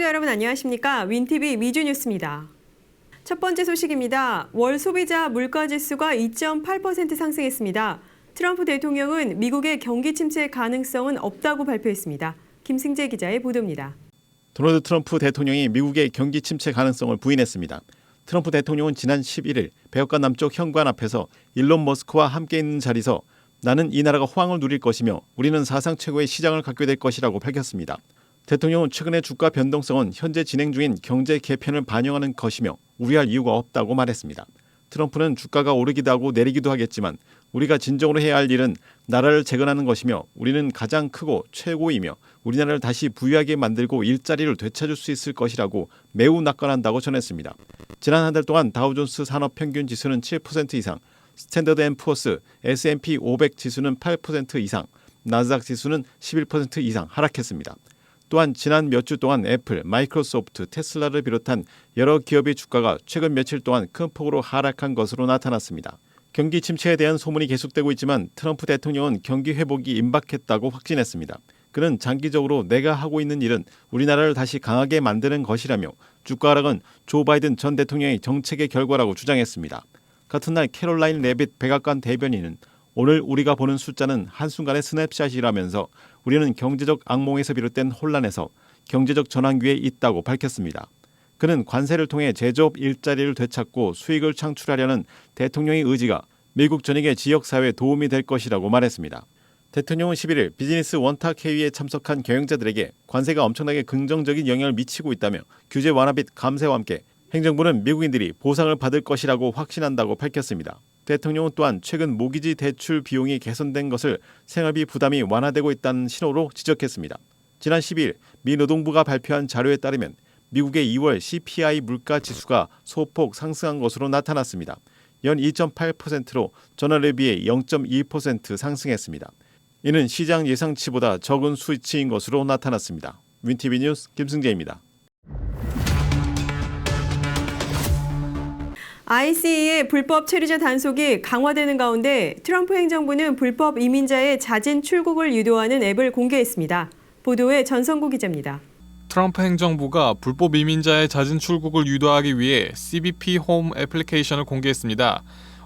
시청자 여러분 안녕하십니까? 윈TV 미주뉴스입니다. 첫 번째 소식입니다. 월 소비자 물가지수가 2.8% 상승했습니다. 트럼프 대통령은 미국의 경기 침체 가능성은 없다고 발표했습니다. 김승재 기자의 보도입니다. 도널드 트럼프 대통령이 미국의 경기 침체 가능성을 부인했습니다. 트럼프 대통령은 지난 11일 백악관 남쪽 현관 앞에서 일론 머스크와 함께 있는 자리에서 나는 이 나라가 호황을 누릴 것이며 우리는 사상 최고의 시장을 갖게 될 것이라고 밝혔습니다. 대통령은 최근의 주가 변동성은 현재 진행 중인 경제 개편을 반영하는 것이며 우려할 이유가 없다고 말했습니다. 트럼프는 주가가 오르기도 하고 내리기도 하겠지만 우리가 진정으로 해야 할 일은 나라를 재건하는 것이며 우리는 가장 크고 최고이며 우리나라를 다시 부유하게 만들고 일자리를 되찾을 수 있을 것이라고 매우 낙관한다고 전했습니다. 지난 한 달 동안 다우존스 산업평균지수는 7% 이상, 스탠더드&푸어스, S&P 500 지수는 8% 이상, 나스닥 지수는 11% 이상 하락했습니다. 또한 지난 몇 주 동안 애플, 마이크로소프트, 테슬라를 비롯한 여러 기업의 주가가 최근 며칠 동안 큰 폭으로 하락한 것으로 나타났습니다. 경기 침체에 대한 소문이 계속되고 있지만 트럼프 대통령은 경기 회복이 임박했다고 확진했습니다. 그는 장기적으로 내가 하고 있는 일은 우리나라를 다시 강하게 만드는 것이라며 주가 하락은 조 바이든 전 대통령의 정책의 결과라고 주장했습니다. 같은 날 캐롤라인 레빗 백악관 대변인은 오늘 우리가 보는 숫자는 한순간의 스냅샷이라면서 우리는 경제적 악몽에서 비롯된 혼란에서 경제적 전환기에 있다고 밝혔습니다. 그는 관세를 통해 제조업 일자리를 되찾고 수익을 창출하려는 대통령의 의지가 미국 전역의 지역사회에 도움이 될 것이라고 말했습니다. 대통령은 11일 비즈니스 원탁 회의에 참석한 경영자들에게 관세가 엄청나게 긍정적인 영향을 미치고 있다며 규제 완화 및 감세와 함께 행정부는 미국인들이 보상을 받을 것이라고 확신한다고 밝혔습니다. 대통령은 또한 최근 모기지 대출 비용이 개선된 것을 생활비 부담이 완화되고 있다는 신호로 지적했습니다. 지난 12일 미 노동부가 발표한 자료에 따르면 미국의 2월 CPI 물가 지수가 소폭 상승한 것으로 나타났습니다. 연 2.8%로 전월에 비해 0.2% 상승했습니다. 이는 시장 예상치보다 적은 수치인 것으로 나타났습니다. 윈TV 뉴스 김승재입니다. ICE의 불법 체류자 단속이 강화되는 가운데 트럼프 행정부는 불법 이민자의 자진 출국을 유도하는 앱을 공개했습니다. 보도에 전성구 기자입니다. 트럼프 행정부가 불법 이민자의 자진 출국을 유도하기 위해 CBP 홈 애플리케이션을 공개했습니다.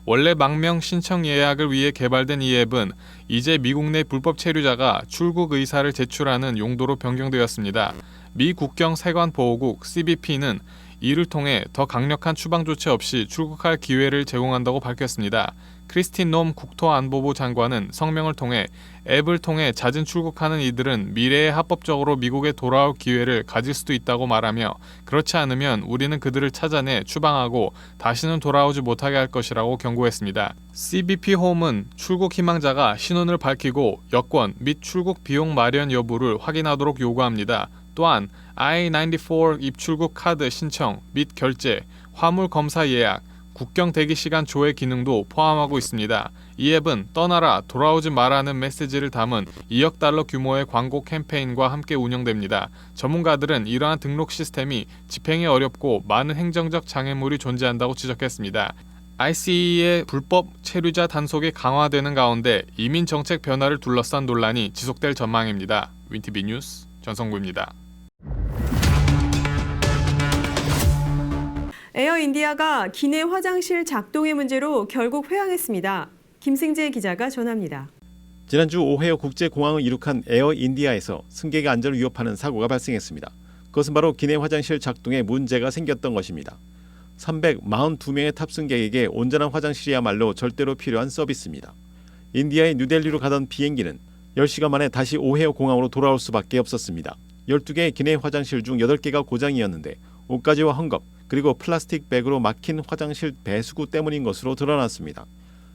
원래 망명 신청 예약을 위해 개발된 이 앱은 이제 미국 내 불법 체류자가 출국 의사를 제출하는 용도로 변경되었습니다. 미 국경세관보호국 CBP는 이를 통해 더 강력한 추방 조치 없이 출국할 기회를 제공한다고 밝혔습니다. 크리스틴 놈 국토안보부 장관은 성명을 통해 앱을 통해 자진 출국하는 이들은 미래에 합법적으로 미국에 돌아올 기회를 가질 수도 있다고 말하며 그렇지 않으면 우리는 그들을 찾아내 추방하고 다시는 돌아오지 못하게 할 것이라고 경고했습니다. CBP 홈은 출국 희망자가 신원을 밝히고 여권 및 출국 비용 마련 여부를 확인하도록 요구합니다. 또한 I-94 입출국 카드 신청 및 결제, 화물 검사 예약, 국경 대기 시간 조회 기능도 포함하고 있습니다. 이 앱은 떠나라, 돌아오지 마라는 메시지를 담은 2억 달러 규모의 광고 캠페인과 함께 운영됩니다. 전문가들은 이러한 등록 시스템이 집행이 어렵고 많은 행정적 장애물이 존재한다고 지적했습니다. ICE의 불법 체류자 단속이 강화되는 가운데 이민 정책 변화를 둘러싼 논란이 지속될 전망입니다. 윈TV 뉴스 전성구입니다. 에어인디아가 기내 화장실 작동의 문제로 결국 회항했습니다. 김승재 기자가 전합니다. 지난주 오하이오 국제공항을 이륙한 에어인디아에서 승객의 안전을 위협하는 사고가 발생했습니다. 그것은 바로 기내 화장실 작동에 문제가 생겼던 것입니다. 342명의 탑승객에게 온전한 화장실이야말로 절대로 필요한 서비스입니다. 인디아의 뉴델리로 가던 비행기는 10시간 만에 다시 오하이오 공항으로 돌아올 수밖에 없었습니다. 12개의 기내 화장실 중 8개가 고장이었는데 옷가지와 헝겊 그리고 플라스틱 백으로 막힌 화장실 배수구 때문인 것으로 드러났습니다.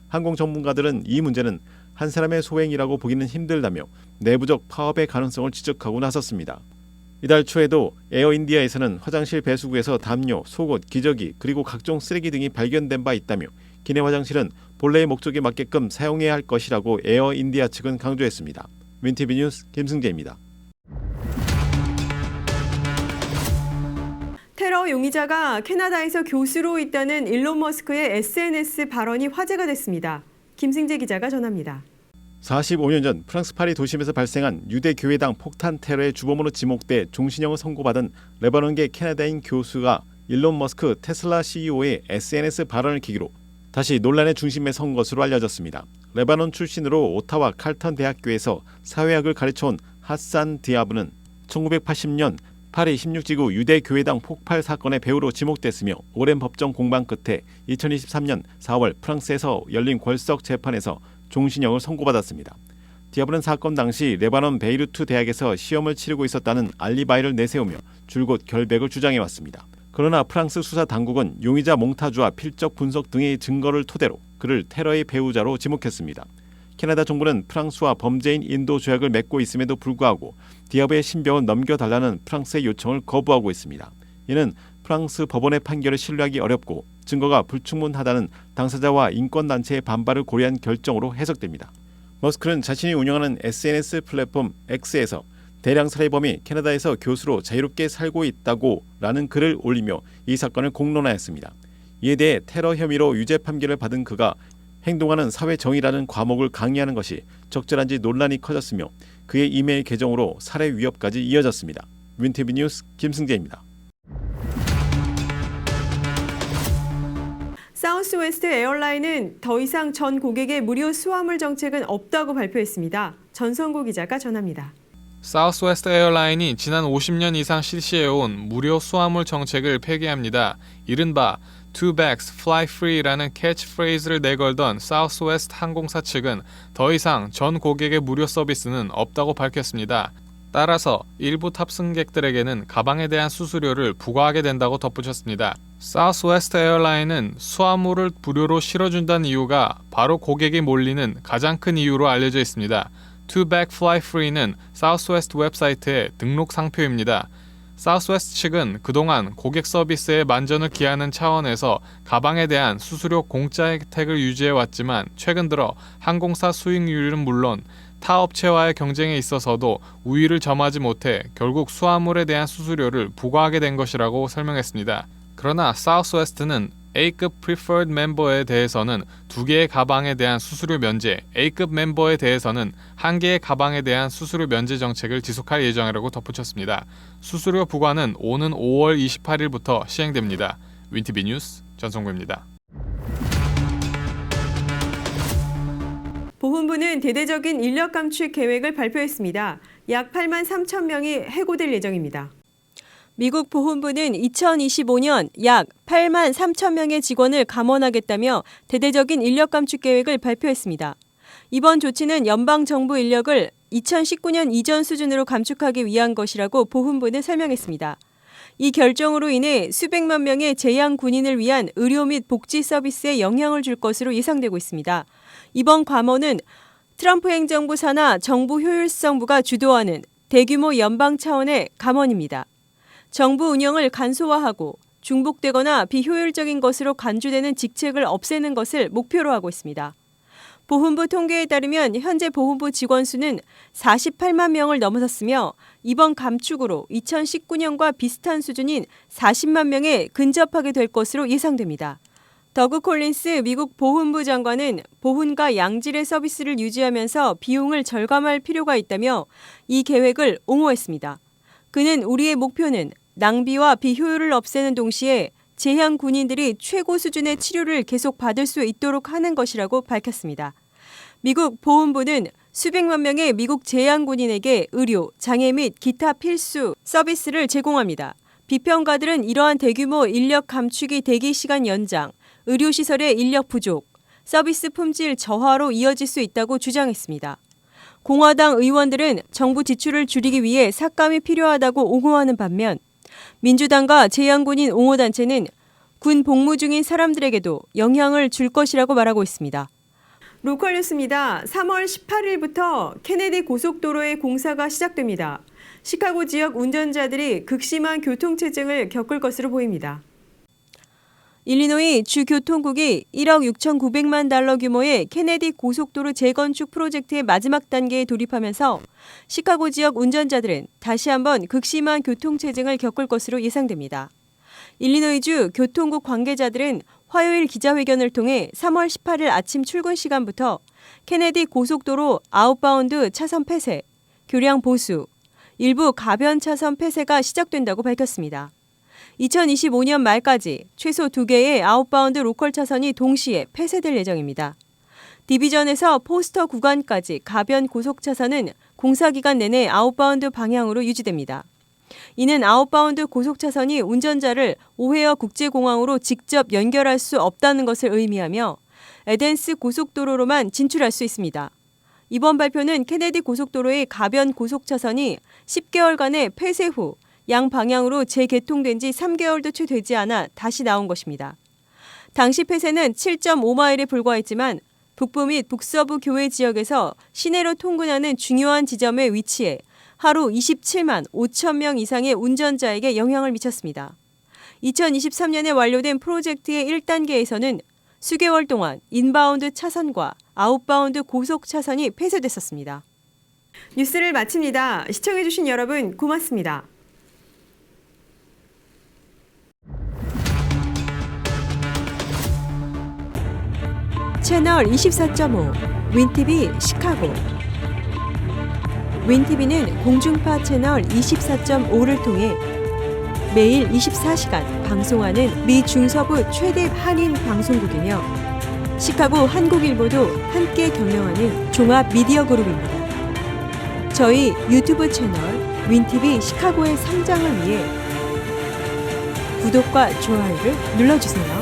항공 전문가들은 이 문제는 한 사람의 소행이라고 보기는 힘들다며 내부적 파업의 가능성을 지적하고 나섰습니다. 이달 초에도 에어인디아에서는 화장실 배수구에서 담요, 속옷, 기저귀 그리고 각종 쓰레기 등이 발견된 바 있다며 기내 화장실은 본래의 목적에 맞게끔 사용해야 할 것이라고 에어인디아 측은 강조했습니다. 윈TV 뉴스 김승재입니다. 테러 용의자가 캐나다에서 교수로 있다는 일론 머스크의 SNS 발언이 화제가 됐습니다. 김승재 기자가 전합니다. 45년 전 프랑스 파리 도심에서 발생한 유대 교회당 폭탄 테러의 주범으로 지목돼 종신형을 선고받은 레바논계 캐나다인 교수가 일론 머스크 테슬라 CEO의 SNS 발언을 계기로 다시 논란의 중심에 선 것으로 알려졌습니다. 레바논 출신으로 오타와 칼턴 대학교에서 사회학을 가르쳐온 하산 디아브는 1980년 파리 16지구 유대 교회당 폭발 사건의 배우로 지목됐으며 오랜 법정 공방 끝에 2023년 4월 프랑스에서 열린 궐석 재판에서 종신형을 선고받았습니다. 디아브는 사건 당시 레바논 베이루트 대학에서 시험을 치르고 있었다는 알리바이를 내세우며 줄곧 결백을 주장해왔습니다. 그러나 프랑스 수사 당국은 용의자 몽타주와 필적 분석 등의 증거를 토대로 그를 테러의 배우자로 지목했습니다. 캐나다 정부는 프랑스와 범죄인 인도 조약을 맺고 있음에도 불구하고 디아브의 신병을 넘겨달라는 프랑스의 요청을 거부하고 있습니다. 이는 프랑스 법원의 판결을 신뢰하기 어렵고 증거가 불충분하다는 당사자와 인권단체의 반발을 고려한 결정으로 해석됩니다. 머스크는 자신이 운영하는 SNS 플랫폼 X에서 대량 살해범이 캐나다에서 교수로 자유롭게 살고 있다고 라는 글을 올리며 이 사건을 공론화했습니다. 이에 대해 테러 혐의로 유죄 판결을 받은 그가 행동하는 사회정의라는 과목을 강의하는 것이 적절한지 논란이 커졌으며 그의 이메일 계정으로 살해 위협까지 이어졌습니다. 윈티비 뉴스 김승재입니다. 사우스웨스트 에어라인은 더 이상 전 고객의 무료 수화물 정책은 없다고 발표했습니다. 전성구 기자가 전합니다. 사우스웨스트 에어라인이 지난 50년 이상 실시해온 무료 수화물 정책을 폐기합니다. 이른바 Two bags, fly free라는 캐치프레이즈를 내걸던 사우스웨스트 항공사 측은 더 이상 전 고객의 무료 서비스는 없다고 밝혔습니다. 따라서 일부 탑승객들에게는 가방에 대한 수수료를 부과하게 된다고 덧붙였습니다. 사우스웨스트 에어라인은 수화물을 무료로 실어준다는 이유가 바로 고객이 몰리는 가장 큰 이유로 알려져 있습니다. Two bag, fly free는 사우스웨스트 웹사이트의 등록 상표입니다. 사우스웨스트 측은 그동안 고객 서비스에 만전을 기하는 차원에서 가방에 대한 수수료 공짜 혜택을 유지해왔지만 최근 들어 항공사 수익률은 물론 타 업체와의 경쟁에 있어서도 우위를 점하지 못해 결국 수화물에 대한 수수료를 부과하게 된 것이라고 설명했습니다. 그러나 사우스웨스트는 A급 Preferred 멤버에 대해서는 2개의 가방에 대한 수수료 면제, A급 멤버에 대해서는 1개의 가방에 대한 수수료 면제 정책을 지속할 예정이라고 덧붙였습니다. 수수료 부과는 오는 5월 28일부터 시행됩니다. 윈티비 뉴스 전성구입니다. 보훈부는 대대적인 인력 감축 계획을 발표했습니다. 약 8만 3천 명이 해고될 예정입니다. 미국 보훈부는 2025년 약 8만 3천 명의 직원을 감원하겠다며 대대적인 인력 감축 계획을 발표했습니다. 이번 조치는 연방정부 인력을 2019년 이전 수준으로 감축하기 위한 것이라고 보훈부는 설명했습니다. 이 결정으로 인해 수백만 명의 재양 군인을 위한 의료 및 복지 서비스에 영향을 줄 것으로 예상되고 있습니다. 이번 감원은 트럼프 행정부 산하 정부 효율성부가 주도하는 대규모 연방 차원의 감원입니다. 정부 운영을 간소화하고 중복되거나 비효율적인 것으로 간주되는 직책을 없애는 것을 목표로 하고 있습니다. 보훈부 통계에 따르면 현재 보훈부 직원 수는 48만 명을 넘어섰으며 이번 감축으로 2019년과 비슷한 수준인 40만 명에 근접하게 될 것으로 예상됩니다. 더그 콜린스 미국 보훈부 장관은 보훈과 양질의 서비스를 유지하면서 비용을 절감할 필요가 있다며 이 계획을 옹호했습니다. 그는 우리의 목표는 낭비와 비효율을 없애는 동시에 재향 군인들이 최고 수준의 치료를 계속 받을 수 있도록 하는 것이라고 밝혔습니다. 미국 보훈부는 수백만 명의 미국 재향 군인에게 의료, 장애 및 기타 필수 서비스를 제공합니다. 비평가들은 이러한 대규모 인력 감축이 대기 시간 연장, 의료시설의 인력 부족, 서비스 품질 저하로 이어질 수 있다고 주장했습니다. 공화당 의원들은 정부 지출을 줄이기 위해 삭감이 필요하다고 옹호하는 반면 민주당과 재향군인 옹호단체는 군 복무 중인 사람들에게도 영향을 줄 것이라고 말하고 있습니다. 로컬 뉴스입니다. 3월 18일부터 케네디 고속도로의 공사가 시작됩니다. 시카고 지역 운전자들이 극심한 교통체증을 겪을 것으로 보입니다. 일리노이 주교통국이 1억 6,900만 달러 규모의 케네디 고속도로 재건축 프로젝트의 마지막 단계에 돌입하면서 시카고 지역 운전자들은 다시 한번 극심한 교통체증을 겪을 것으로 예상됩니다. 일리노이주 교통국 관계자들은 화요일 기자회견을 통해 3월 18일 아침 출근 시간부터 케네디 고속도로 아웃바운드 차선 폐쇄, 교량 보수, 일부 가변 차선 폐쇄가 시작된다고 밝혔습니다. 2025년 말까지 최소 2개의 아웃바운드 로컬 차선이 동시에 폐쇄될 예정입니다. 디비전에서 포스터 구간까지 가변 고속차선은 공사기간 내내 아웃바운드 방향으로 유지됩니다. 이는 아웃바운드 고속차선이 운전자를 오헤어 국제공항으로 직접 연결할 수 없다는 것을 의미하며 에덴스 고속도로로만 진출할 수 있습니다. 이번 발표는 케네디 고속도로의 가변 고속차선이 10개월간의 폐쇄 후 양방향으로 재개통된 지 3개월도 채 되지 않아 다시 나온 것입니다. 당시 폐쇄는 7.5마일에 불과했지만 북부 및 북서부 교외 지역에서 시내로 통근하는 중요한 지점에 위치해 하루 27만 5천 명 이상의 운전자에게 영향을 미쳤습니다. 2023년에 완료된 프로젝트의 1단계에서는 수개월 동안 인바운드 차선과 아웃바운드 고속 차선이 폐쇄됐었습니다. 뉴스를 마칩니다. 시청해주신 여러분 고맙습니다. 채널 24.5 윈티비 시카고. 윈티비는 공중파 채널 24.5를 통해 매일 24시간 방송하는 미 중서부 최대 한인 방송국이며 시카고 한국일보도 함께 경영하는 종합 미디어 그룹입니다. 저희 유튜브 채널 윈티비 시카고의 성장을 위해 구독과 좋아요를 눌러주세요.